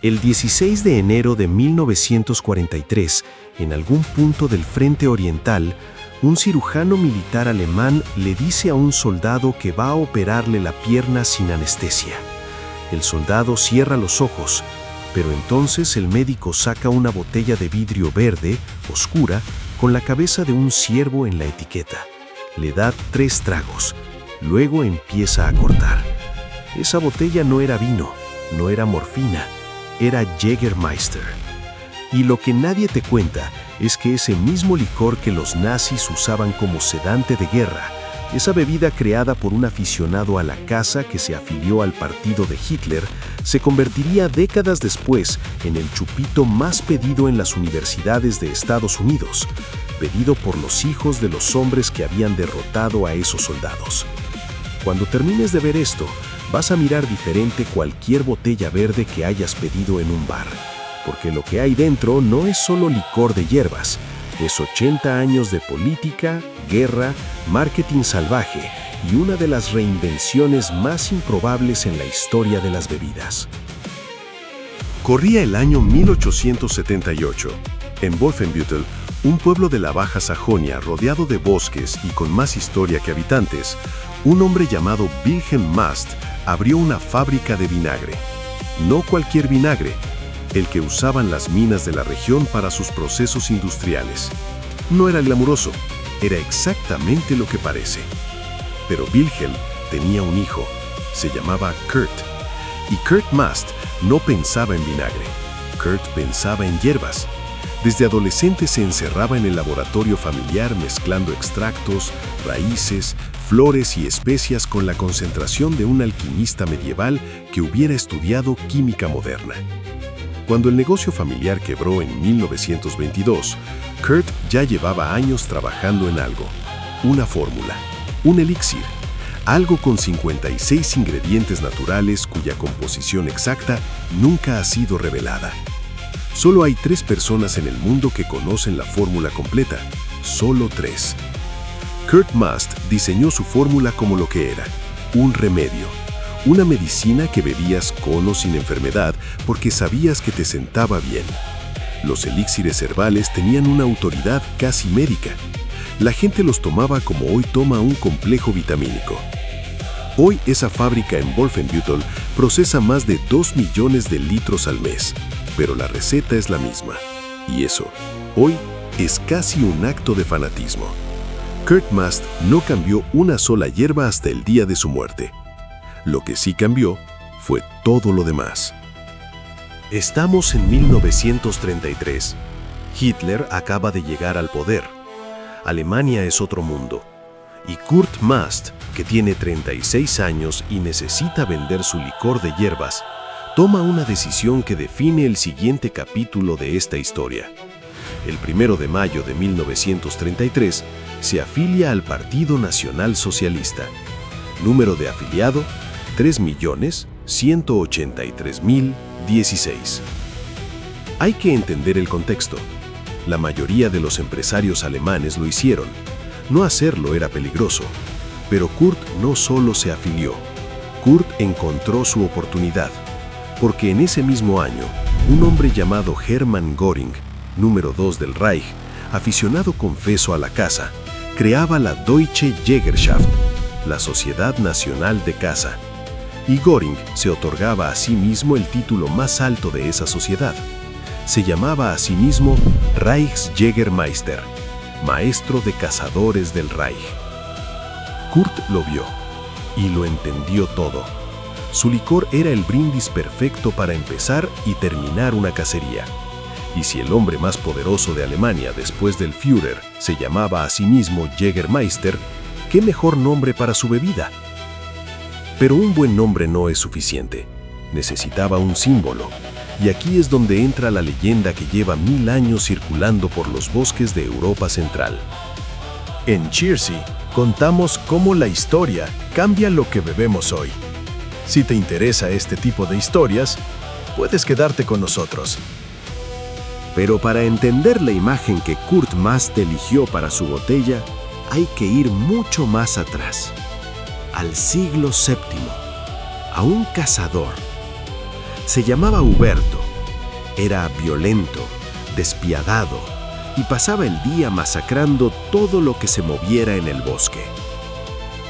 El 16 de enero de 1943, en algún punto del frente oriental, un cirujano militar alemán le dice a un soldado que va a operarle la pierna sin anestesia. El soldado cierra los ojos, pero entonces el médico saca una botella de vidrio verde, oscura, con la cabeza de un ciervo en la etiqueta. Le da 3 tragos. Luego empieza a cortar. Esa botella no era vino, no era morfina, era Jägermeister. Y lo que nadie te cuenta es que ese mismo licor que los nazis usaban como sedante de guerra, esa bebida creada por un aficionado a la caza que se afilió al partido de Hitler, se convertiría décadas después en el chupito más pedido en las universidades de Estados Unidos, pedido por los hijos de los hombres que habían derrotado a esos soldados. Cuando termines de ver esto, vas a mirar diferente cualquier botella verde que hayas pedido en un bar, porque lo que hay dentro no es solo licor de hierbas, es 80 años de política, guerra, marketing salvaje y una de las reinvenciones más improbables en la historia de las bebidas. Corría el año 1878. En Wolfenbüttel, un pueblo de la Baja Sajonia rodeado de bosques y con más historia que habitantes, un hombre llamado Wilhelm Mast abrió una fábrica de vinagre. No cualquier vinagre, el que usaban las minas de la región para sus procesos industriales. No era glamuroso, era exactamente lo que parece. Pero Wilhelm tenía un hijo, se llamaba Kurt. Y Kurt Mast no pensaba en vinagre, Kurt pensaba en hierbas. Desde adolescente se encerraba en el laboratorio familiar mezclando extractos, raíces, flores y especias con la concentración de un alquimista medieval que hubiera estudiado química moderna. Cuando el negocio familiar quebró en 1922, Kurt ya llevaba años trabajando en algo, una fórmula, un elixir, algo con 56 ingredientes naturales cuya composición exacta nunca ha sido revelada. Solo hay 3 personas en el mundo que conocen la fórmula completa, solo 3. Kurt Mast diseñó su fórmula como lo que era, un remedio, una medicina que bebías con o sin enfermedad porque sabías que te sentaba bien. Los elixires herbales tenían una autoridad casi médica. La gente los tomaba como hoy toma un complejo vitamínico. Hoy esa fábrica en Wolfenbüttel procesa más de 2 millones de litros al mes, pero la receta es la misma. Y eso, hoy, es casi un acto de fanatismo. Kurt Mast no cambió una sola hierba hasta el día de su muerte. Lo que sí cambió fue todo lo demás. Estamos en 1933. Hitler acaba de llegar al poder. Alemania es otro mundo. Y Kurt Mast, que tiene 36 años y necesita vender su licor de hierbas, toma una decisión que define el siguiente capítulo de esta historia. El 1 de mayo de 1933 se afilia al Partido Nacional Socialista. Número de afiliado: 3.183.016. Hay que entender el contexto. La mayoría de los empresarios alemanes lo hicieron. No hacerlo era peligroso. Pero Kurt no solo se afilió. Kurt encontró su oportunidad. Porque en ese mismo año, un hombre llamado Hermann Göring, número 2 del Reich, aficionado confeso a la caza, creaba la Deutsche Jägerschaft, la Sociedad Nacional de Caza. Y Göring se otorgaba a sí mismo el título más alto de esa sociedad. Se llamaba a sí mismo Reichsjägermeister, maestro de cazadores del Reich. Kurt lo vio y lo entendió todo. Su licor era el brindis perfecto para empezar y terminar una cacería. Y si el hombre más poderoso de Alemania después del Führer se llamaba a sí mismo Jägermeister, ¿qué mejor nombre para su bebida? Pero un buen nombre no es suficiente. Necesitaba un símbolo. Y aquí es donde entra la leyenda que lleva 1000 años circulando por los bosques de Europa Central. En Cheersy contamos cómo la historia cambia lo que bebemos hoy. Si te interesa este tipo de historias, puedes quedarte con nosotros. Pero para entender la imagen que Kurt Mast eligió para su botella, hay que ir mucho más atrás, al siglo VII, a un cazador. Se llamaba Huberto Era violento, despiadado y pasaba el día masacrando todo lo que se moviera en el bosque.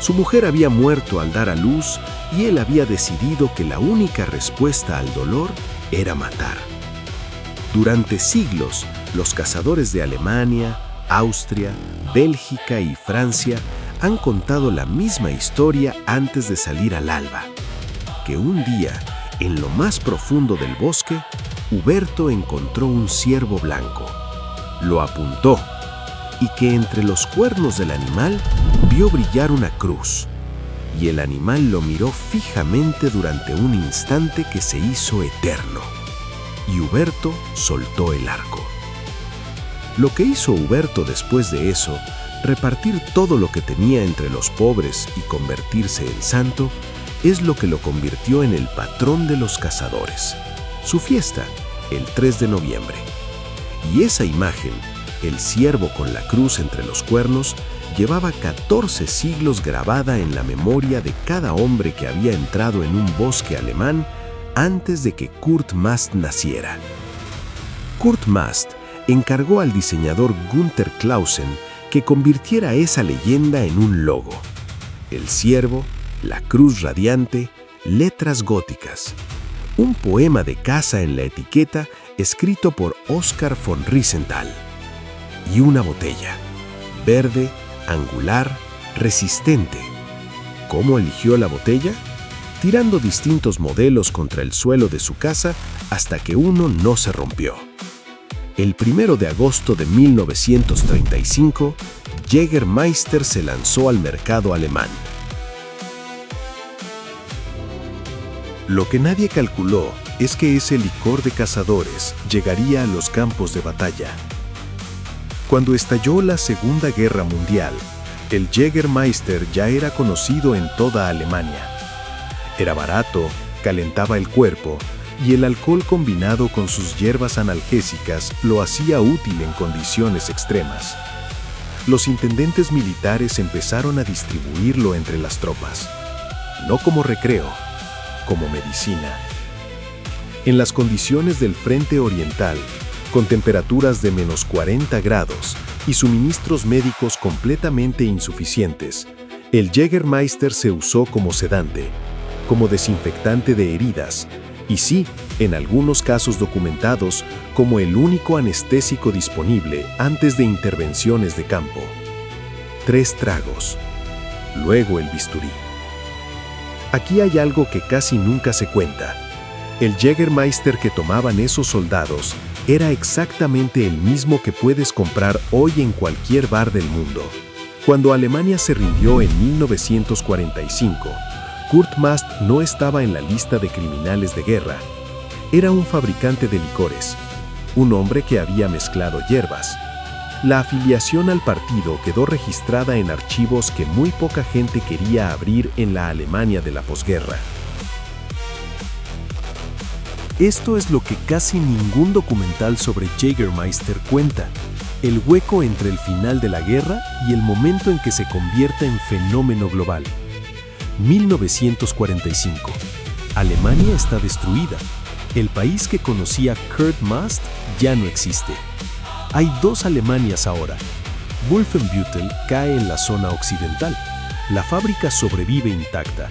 Su mujer había muerto al dar a luz y él había decidido que la única respuesta al dolor era matar. Durante siglos, los cazadores de Alemania, Austria, Bélgica y Francia han contado la misma historia antes de salir al alba, que un día, en lo más profundo del bosque, Huberto encontró un ciervo blanco. Lo apuntó y que entre los cuernos del animal vio brillar una cruz, y el animal lo miró fijamente durante un instante que se hizo eterno, y Huberto soltó el arco. Lo que hizo Huberto después de eso, repartir todo lo que tenía entre los pobres y convertirse en santo, es lo que lo convirtió en el patrón de los cazadores. Su fiesta, el 3 de noviembre. Y esa imagen, el ciervo con la cruz entre los cuernos, llevaba 14 siglos grabada en la memoria de cada hombre que había entrado en un bosque alemán antes de que Kurt Mast naciera. Kurt Mast encargó al diseñador Günther Clausen que convirtiera esa leyenda en un logo. El ciervo, la cruz radiante, letras góticas. Un poema de caza en la etiqueta escrito por Oskar von Riesenthal. Y una botella, verde, angular, resistente. ¿Cómo eligió la botella? Tirando distintos modelos contra el suelo de su casa hasta que uno no se rompió. El 1 de agosto de 1935, Jägermeister se lanzó al mercado alemán. Lo que nadie calculó es que ese licor de cazadores llegaría a los campos de batalla. Cuando estalló la Segunda Guerra Mundial, el Jägermeister ya era conocido en toda Alemania. Era barato, calentaba el cuerpo y el alcohol combinado con sus hierbas analgésicas lo hacía útil en condiciones extremas. Los intendentes militares empezaron a distribuirlo entre las tropas, no como recreo, como medicina. En las condiciones del Frente Oriental, con temperaturas de menos 40 grados y suministros médicos completamente insuficientes, el Jägermeister se usó como sedante, como desinfectante de heridas, y sí, en algunos casos documentados, como el único anestésico disponible antes de intervenciones de campo. 3 tragos, luego el bisturí. Aquí hay algo que casi nunca se cuenta. El Jägermeister que tomaban esos soldados era exactamente el mismo que puedes comprar hoy en cualquier bar del mundo. Cuando Alemania se rindió en 1945, Kurt Mast no estaba en la lista de criminales de guerra. Era un fabricante de licores, un hombre que había mezclado hierbas. La afiliación al partido quedó registrada en archivos que muy poca gente quería abrir en la Alemania de la posguerra. Esto es lo que casi ningún documental sobre Jägermeister cuenta: el hueco entre el final de la guerra y el momento en que se convierte en fenómeno global. 1945. Alemania está destruida. El país que conocía Kurt Mast ya no existe. Hay 2 Alemanias ahora. Wolfenbüttel cae en la zona occidental. La fábrica sobrevive intacta.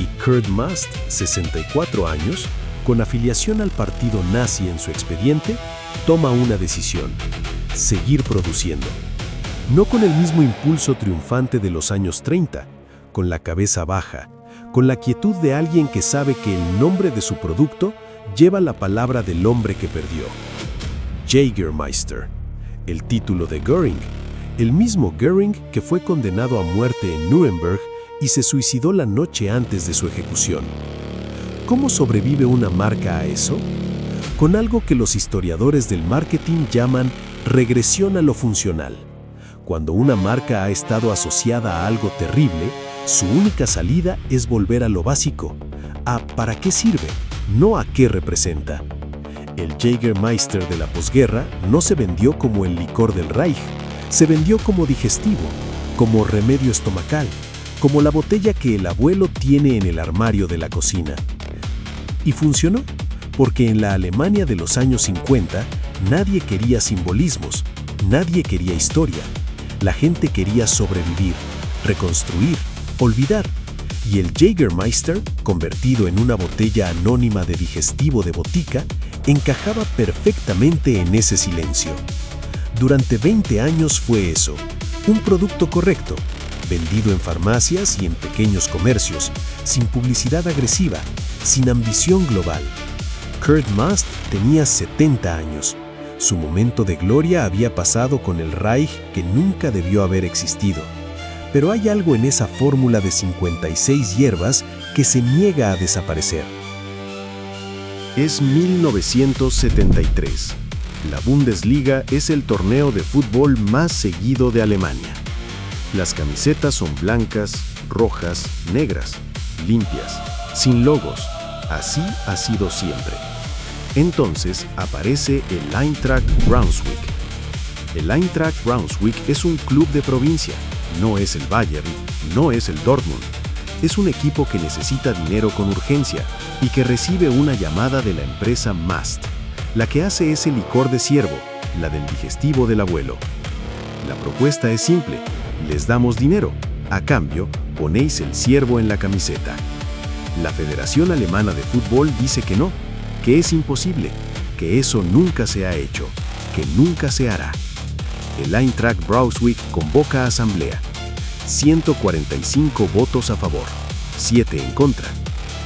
Y Kurt Mast, 64 años, con afiliación al partido nazi en su expediente, toma una decisión: seguir produciendo. No con el mismo impulso triunfante de los años 30, con la cabeza baja, con la quietud de alguien que sabe que el nombre de su producto lleva la palabra del hombre que perdió. Jägermeister, el título de Göring, el mismo Göring que fue condenado a muerte en Nuremberg y se suicidó la noche antes de su ejecución. ¿Cómo sobrevive una marca a eso? Con algo que los historiadores del marketing llaman regresión a lo funcional. Cuando una marca ha estado asociada a algo terrible, su única salida es volver a lo básico, a ¿para qué sirve?, no a qué representa. El Jägermeister de la posguerra no se vendió como el licor del Reich, se vendió como digestivo, como remedio estomacal, como la botella que el abuelo tiene en el armario de la cocina. Y funcionó. Porque en la Alemania de los años 50, nadie quería simbolismos, nadie quería historia. La gente quería sobrevivir, reconstruir, olvidar. Y el Jägermeister, convertido en una botella anónima de digestivo de botica, encajaba perfectamente en ese silencio. Durante 20 años fue eso, un producto correcto, vendido en farmacias y en pequeños comercios, sin publicidad agresiva, sin ambición global. Kurt Mast tenía 70 años. Su momento de gloria había pasado con el Reich que nunca debió haber existido. Pero hay algo en esa fórmula de 56 hierbas que se niega a desaparecer. Es 1973. La Bundesliga es el torneo de fútbol más seguido de Alemania. Las camisetas son blancas, rojas, negras, limpias, sin logos. Así ha sido siempre. Entonces aparece el Eintracht Braunschweig. El Eintracht Braunschweig es un club de provincia. No es el Bayern, no es el Dortmund. Es un equipo que necesita dinero con urgencia y que recibe una llamada de la empresa Mast, la que hace ese licor de ciervo, la del digestivo del abuelo. La propuesta es simple: les damos dinero, a cambio ponéis el ciervo en la camiseta. La Federación Alemana de Fútbol dice que no, que es imposible, que eso nunca se ha hecho, que nunca se hará. El Eintracht Braunschweig convoca a asamblea. 145 votos a favor, 7 en contra.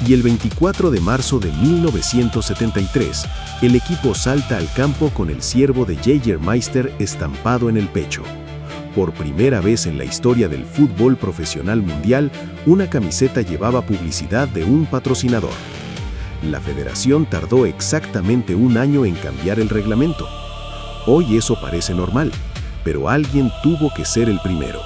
Y el 24 de marzo de 1973, el equipo salta al campo con el ciervo de Jägermeister estampado en el pecho. Por primera vez en la historia del fútbol profesional mundial, una camiseta llevaba publicidad de un patrocinador. La federación tardó exactamente un año en cambiar el reglamento. Hoy eso parece normal, pero alguien tuvo que ser el primero.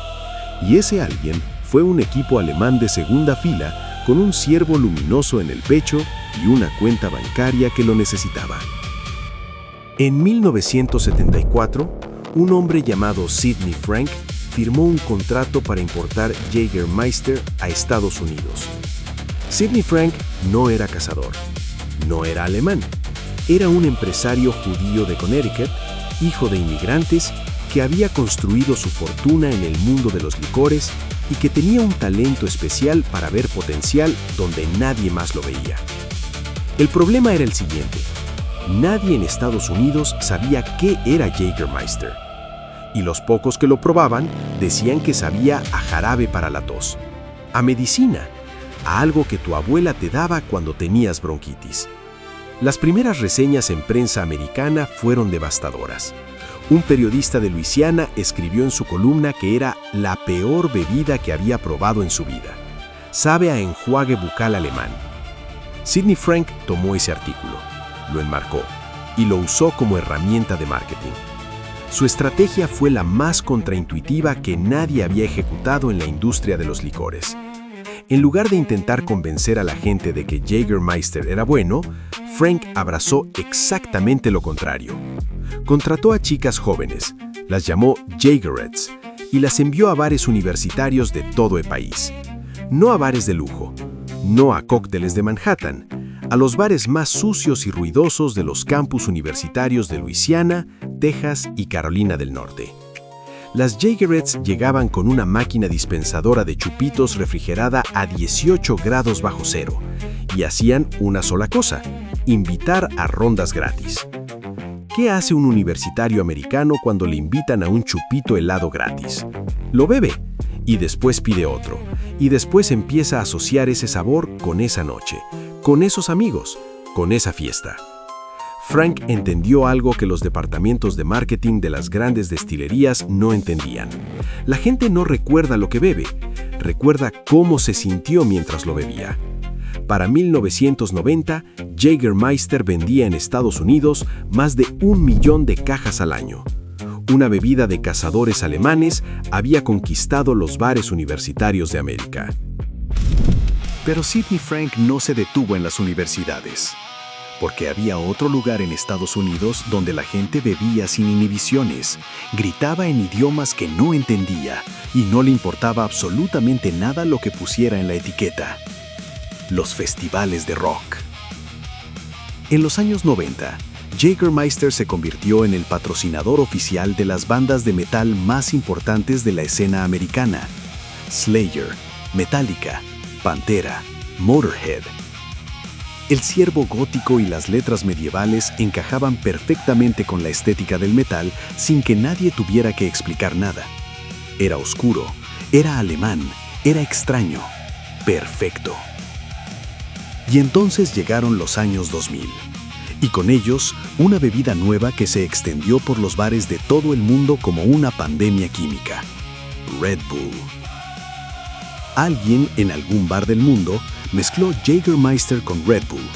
Y ese alguien fue un equipo alemán de segunda fila con un ciervo luminoso en el pecho y una cuenta bancaria que lo necesitaba. En 1974, un hombre llamado Sidney Frank firmó un contrato para importar Jägermeister a Estados Unidos. Sidney Frank no era cazador, no era alemán, era un empresario judío de Connecticut, hijo de inmigrantes, que había construido su fortuna en el mundo de los licores y que tenía un talento especial para ver potencial donde nadie más lo veía. El problema era el siguiente: nadie en Estados Unidos sabía qué era Jägermeister. Y los pocos que lo probaban decían que sabía a jarabe para la tos, a medicina, a algo que tu abuela te daba cuando tenías bronquitis. Las primeras reseñas en prensa americana fueron devastadoras. Un periodista de Luisiana escribió en su columna que era la peor bebida que había probado en su vida. Sabe a enjuague bucal alemán. Sidney Frank tomó ese artículo, lo enmarcó y lo usó como herramienta de marketing. Su estrategia fue la más contraintuitiva que nadie había ejecutado en la industria de los licores. En lugar de intentar convencer a la gente de que Jägermeister era bueno, Frank abrazó exactamente lo contrario. Contrató a chicas jóvenes, las llamó Jägerettes y las envió a bares universitarios de todo el país. No a bares de lujo, no a cócteles de Manhattan, a los bares más sucios y ruidosos de los campus universitarios de Luisiana, Texas y Carolina del Norte. Las Jägerettes llegaban con una máquina dispensadora de chupitos refrigerada a 18 grados bajo cero y hacían una sola cosa: invitar a rondas gratis. ¿Qué hace un universitario americano cuando le invitan a un chupito helado gratis? Lo bebe y después pide otro, y después empieza a asociar ese sabor con esa noche, con esos amigos, con esa fiesta. Frank entendió algo que los departamentos de marketing de las grandes destilerías no entendían. La gente no recuerda lo que bebe, recuerda cómo se sintió mientras lo bebía. Para 1990, Jägermeister vendía en Estados Unidos más de 1 millón de cajas al año. Una bebida de cazadores alemanes había conquistado los bares universitarios de América. Pero Sidney Frank no se detuvo en las universidades, porque había otro lugar en Estados Unidos donde la gente bebía sin inhibiciones, gritaba en idiomas que no entendía y no le importaba absolutamente nada lo que pusiera en la etiqueta: los festivales de rock. En los años 90, Jägermeister se convirtió en el patrocinador oficial de las bandas de metal más importantes de la escena americana: Slayer, Metallica, Pantera, Motorhead. El ciervo gótico y las letras medievales encajaban perfectamente con la estética del metal sin que nadie tuviera que explicar nada. Era oscuro, era alemán, era extraño, perfecto. Y entonces llegaron los años 2000, y con ellos una bebida nueva que se extendió por los bares de todo el mundo como una pandemia química: Red Bull. Alguien en algún bar del mundo mezcló Jägermeister con Red Bull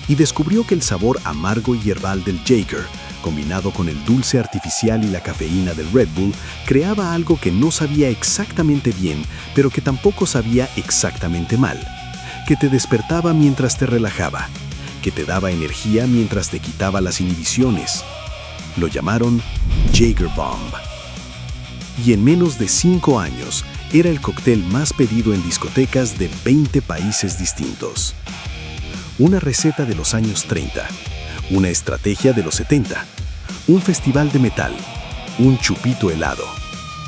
y descubrió que el sabor amargo y herbal del Jäger, combinado con el dulce artificial y la cafeína del Red Bull, creaba algo que no sabía exactamente bien, pero que tampoco sabía exactamente mal, que te despertaba mientras te relajaba, que te daba energía mientras te quitaba las inhibiciones. Lo llamaron Jäger Bomb. Y en menos de 5 años, era el cóctel más pedido en discotecas de 20 países distintos. Una receta de los años 30, una estrategia de los 70, un festival de metal, un chupito helado,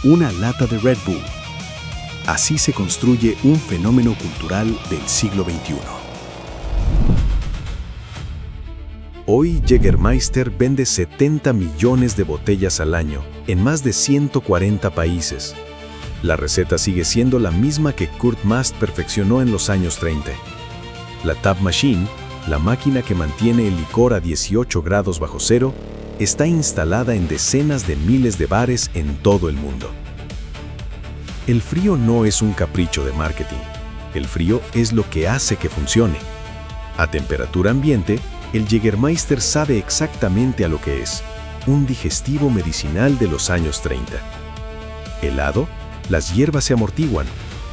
una lata de Red Bull. Así se construye un fenómeno cultural del siglo XXI. Hoy Jägermeister vende 70 millones de botellas al año en más de 140 países. La receta sigue siendo la misma que Kurt Mast perfeccionó en los años 30. La Tap Machine, la máquina que mantiene el licor a 18 grados bajo cero, está instalada en decenas de miles de bares en todo el mundo. El frío no es un capricho de marketing. El frío es lo que hace que funcione. A temperatura ambiente, el Jägermeister sabe exactamente a lo que es: un digestivo medicinal de los años 30. Helado, las hierbas se amortiguan,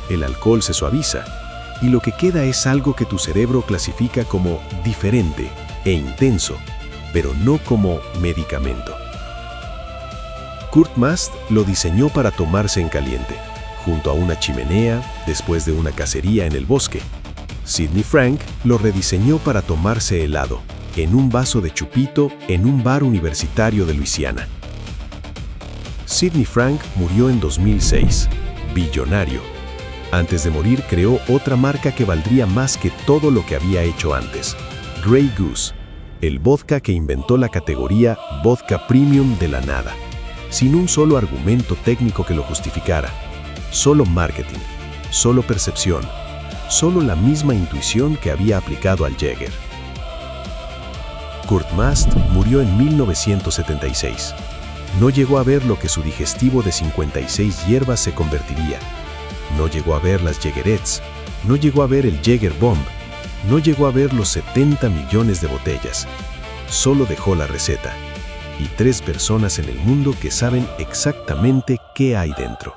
el alcohol se suaviza, y lo que queda es algo que tu cerebro clasifica como diferente e intenso, pero no como medicamento. Kurt Mast lo diseñó para tomarse en caliente, junto a una chimenea, después de una cacería en el bosque. Sidney Frank lo rediseñó para tomarse helado, en un vaso de chupito, en un bar universitario de Luisiana. Sidney Frank murió en 2006, billonario. Antes de morir creó otra marca que valdría más que todo lo que había hecho antes: Grey Goose, el vodka que inventó la categoría vodka premium de la nada, sin un solo argumento técnico que lo justificara. Solo marketing, solo percepción, solo la misma intuición que había aplicado al Jäger. Kurt Mast murió en 1976. No llegó a ver lo que su digestivo de 56 hierbas se convertiría. No llegó a ver las Jägerettes. No llegó a ver el Jäger Bomb. No llegó a ver los 70 millones de botellas. Solo dejó la receta. Y 3 personas en el mundo que saben exactamente qué hay dentro.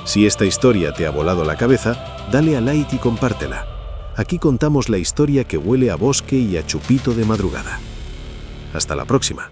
Si esta historia te ha volado la cabeza, dale a like y compártela. Aquí contamos la historia que huele a bosque y a chupito de madrugada. Hasta la próxima.